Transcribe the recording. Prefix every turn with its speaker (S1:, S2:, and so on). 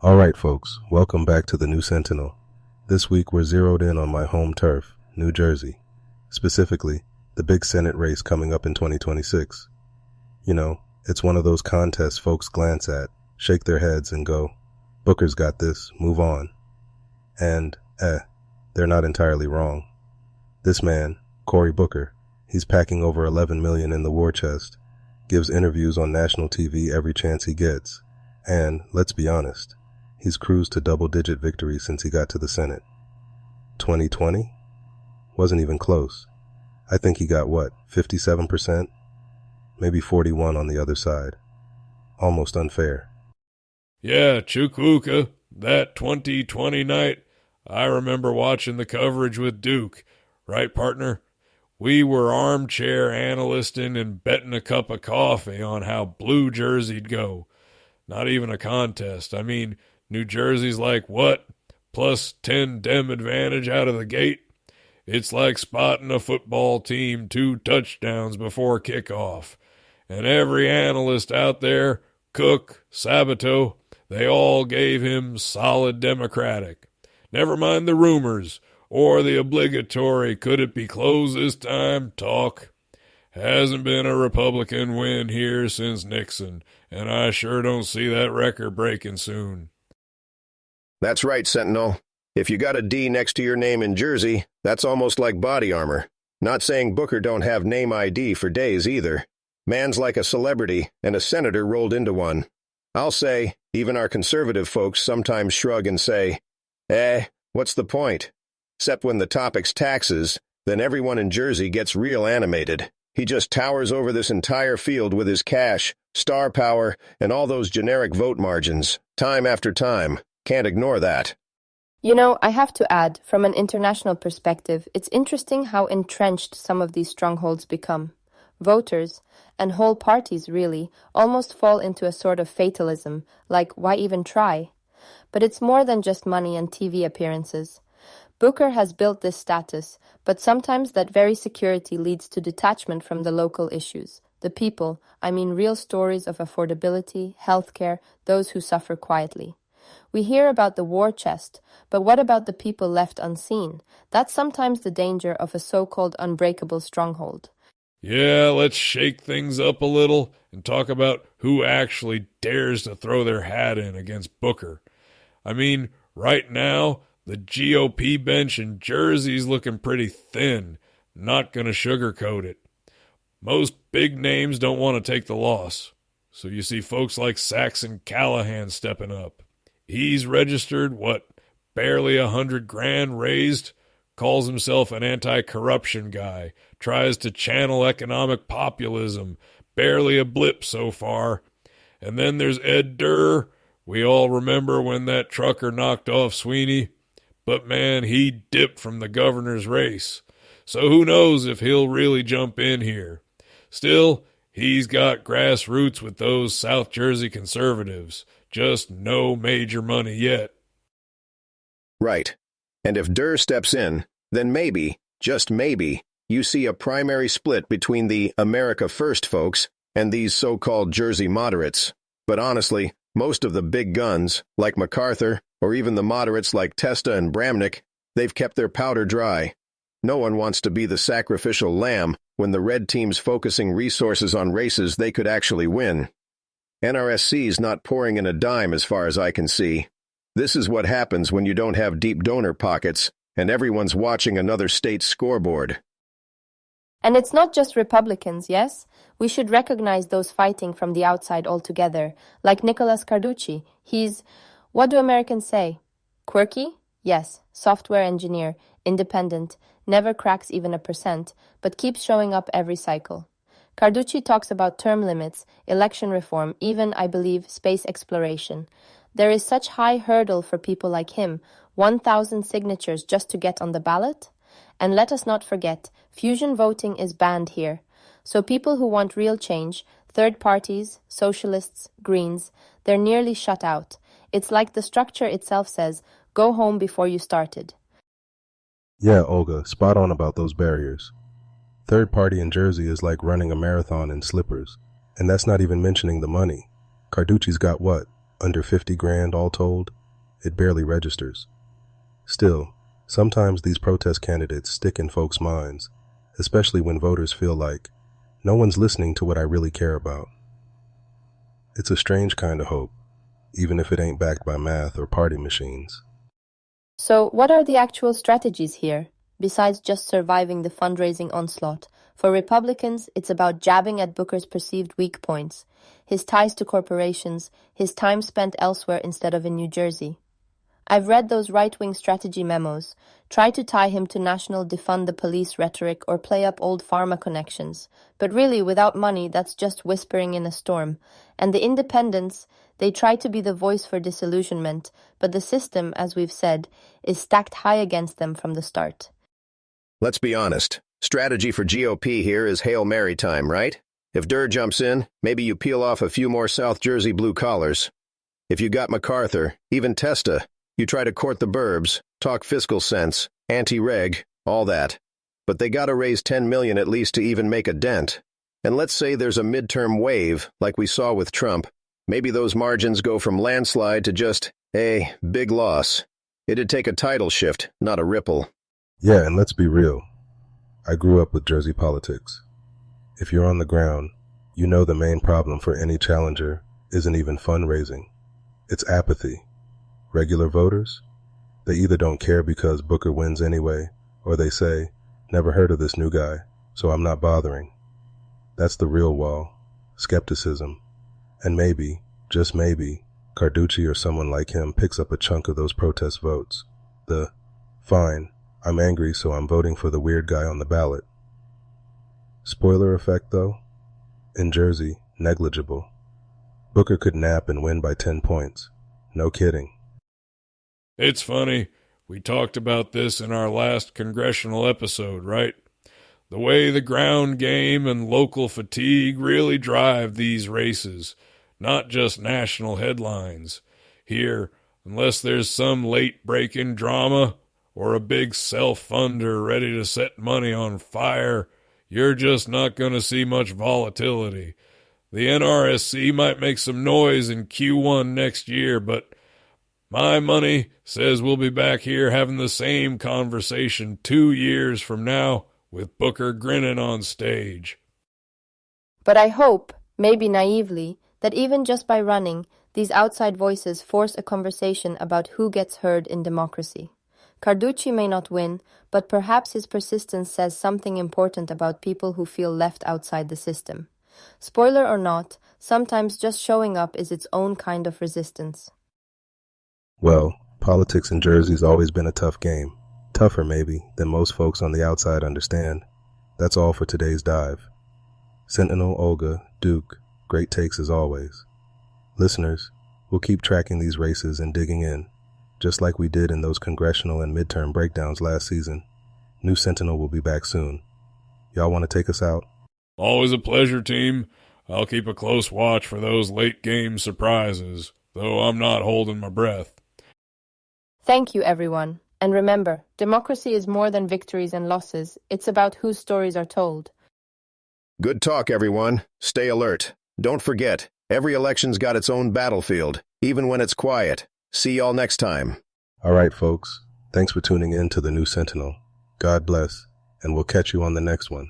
S1: Alright folks, welcome back to the New Sentinel. This week we're zeroed in on my home turf, New Jersey. Specifically, the big Senate race coming up in 2026. You know, it's one of those contests folks glance at, shake their heads and go, Booker's got this, move on. And, they're not entirely wrong. This man, Cory Booker, he's packing over $11 million in the war chest, gives interviews on national TV every chance he gets, and, let's be honest, he's cruised to double-digit victories since he got to the Senate. 2020? Wasn't even close. I think he got, 57%? Maybe 41 on the other side. Almost unfair.
S2: Yeah, Chukwuka, that 2020 night, I remember watching the coverage with Duke. Right, partner? We were armchair analysting and betting a cup of coffee on how Blue Jersey'd go. Not even a contest. I mean, New Jersey's like, what? Plus 10 dem advantage out of the gate? It's like spotting a football team 2 touchdowns before kickoff. And every analyst out there, Cook, Sabato, they all gave him solid Democratic. Never mind the rumors, or the obligatory could it be close this time talk. Hasn't been a Republican win here since Nixon, and I sure don't see that record breaking soon.
S3: That's right, Sentinel. If you got a D next to your name in Jersey, that's almost like body armor. Not saying Booker don't have name ID for days either. Man's like a celebrity, and a senator rolled into one. I'll say, even our conservative folks sometimes shrug and say, what's the point? Except when the topic's taxes, then everyone in Jersey gets real animated. He just towers over this entire field with his cash, star power, and all those generic vote margins, time after time. Can't ignore that.
S4: You know, I have to add, from an international perspective, it's interesting how entrenched some of these strongholds become. Voters, and whole parties really, almost fall into a sort of fatalism, like, why even try? But it's more than just money and TV appearances. Booker has built this status, but sometimes that very security leads to detachment from the local issues. The people, I mean real stories of affordability, healthcare, those who suffer quietly. We hear about the war chest, but what about the people left unseen? That's sometimes the danger of a so-called unbreakable stronghold.
S2: Yeah, let's shake things up a little and talk about who actually dares to throw their hat in against Booker. I mean, right now, the GOP bench in Jersey's looking pretty thin. Not gonna sugarcoat it. Most big names don't want to take the loss. So you see folks like Saxon Callahan stepping up. He's registered, barely $100,000 raised, calls himself an anti-corruption guy, tries to channel economic populism, barely a blip so far. And then there's Ed Durr. We all remember when that trucker knocked off Sweeney. But man, he dipped from the governor's race. So who knows if he'll really jump in here. Still, he's got grassroots with those South Jersey conservatives. Just no major money yet.
S3: Right. And if Durr steps in, then maybe, just maybe, you see a primary split between the America First folks and these so-called Jersey moderates. But honestly, most of the big guns, like MacArthur, or even the moderates like Testa and Bramnick, they've kept their powder dry. No one wants to be the sacrificial lamb when the red team's focusing resources on races they could actually win. NRSC's not pouring in a dime as far as I can see. This is what happens when you don't have deep donor pockets and everyone's watching another state's scoreboard.
S4: And it's not just Republicans, yes? We should recognize those fighting from the outside altogether, like Nicholas Carducci. He's, what do Americans say? Quirky? Yes, software engineer, independent, never cracks even 1%, but keeps showing up every cycle. Carducci talks about term limits, election reform, even, I believe, space exploration. There is such high hurdle for people like him, 1,000 signatures just to get on the ballot? And let us not forget, fusion voting is banned here. So people who want real change, third parties, socialists, Greens, they're nearly shut out. It's like the structure itself says, go home before you started.
S1: Yeah, Olga, spot on about those barriers. Third party in Jersey is like running a marathon in slippers. And that's not even mentioning the money. Carducci's got under 50 grand all told, it barely registers. Still, sometimes these protest candidates stick in folks' minds, especially when voters feel like, no one's listening to what I really care about. It's a strange kind of hope, even if it ain't backed by math or party machines.
S4: So, what are the actual strategies here, besides just surviving the fundraising onslaught? For Republicans, it's about jabbing at Booker's perceived weak points, his ties to corporations, his time spent elsewhere instead of in New Jersey. I've read those right-wing strategy memos. Try to tie him to national defund the police rhetoric or play up old pharma connections. But really, without money, that's just whispering in a storm. And the independents, they try to be the voice for disillusionment, but the system, as we've said, is stacked high against them from the start.
S3: Let's be honest. Strategy for GOP here is Hail Mary time, right? If Durr jumps in, maybe you peel off a few more South Jersey blue collars. If you got MacArthur, even Testa, you try to court the burbs, talk fiscal sense, anti-reg, all that. But they gotta raise $10 million at least to even make a dent. And let's say there's a midterm wave, like we saw with Trump. Maybe those margins go from landslide to just, big loss. It'd take a tidal shift, not a ripple.
S1: Yeah, and let's be real. I grew up with Jersey politics. If you're on the ground, you know the main problem for any challenger isn't even fundraising. It's apathy. Regular voters? They either don't care because Booker wins anyway, or they say, never heard of this new guy, so I'm not bothering. That's the real wall. Skepticism. And maybe, just maybe, Carducci or someone like him picks up a chunk of those protest votes. Fine, I'm angry so I'm voting for the weird guy on the ballot. Spoiler effect though? In Jersey, negligible. Booker could nap and win by 10 points. No kidding.
S2: It's funny. We talked about this in our last congressional episode, right? The way the ground game and local fatigue really drive these races, not just national headlines. Here, unless there's some late-breaking drama or a big self-funder ready to set money on fire, you're just not going to see much volatility. The NRSC might make some noise in Q1 next year, but my money says we'll be back here having the same conversation 2 years from now with Booker grinning on stage.
S4: But I hope, maybe naively, that even just by running, these outside voices force a conversation about who gets heard in democracy. Carducci may not win, but perhaps his persistence says something important about people who feel left outside the system. Spoiler or not, sometimes just showing up is its own kind of resistance.
S1: Well, politics in Jersey's always been a tough game. Tougher, maybe, than most folks on the outside understand. That's all for today's dive. Sentinel, Olga, Duke, great takes as always. Listeners, we'll keep tracking these races and digging in, just like we did in those congressional and midterm breakdowns last season. New Sentinel will be back soon. Y'all want to take us out?
S2: Always a pleasure, team. I'll keep a close watch for those late-game surprises, though I'm not holding my breath.
S4: Thank you, everyone. And remember, democracy is more than victories and losses. It's about whose stories are told.
S3: Good talk, everyone. Stay alert. Don't forget, every election's got its own battlefield, even when it's quiet. See y'all next time.
S1: All right, folks. Thanks for tuning in to the New Sentinel. God bless, and we'll catch you on the next one.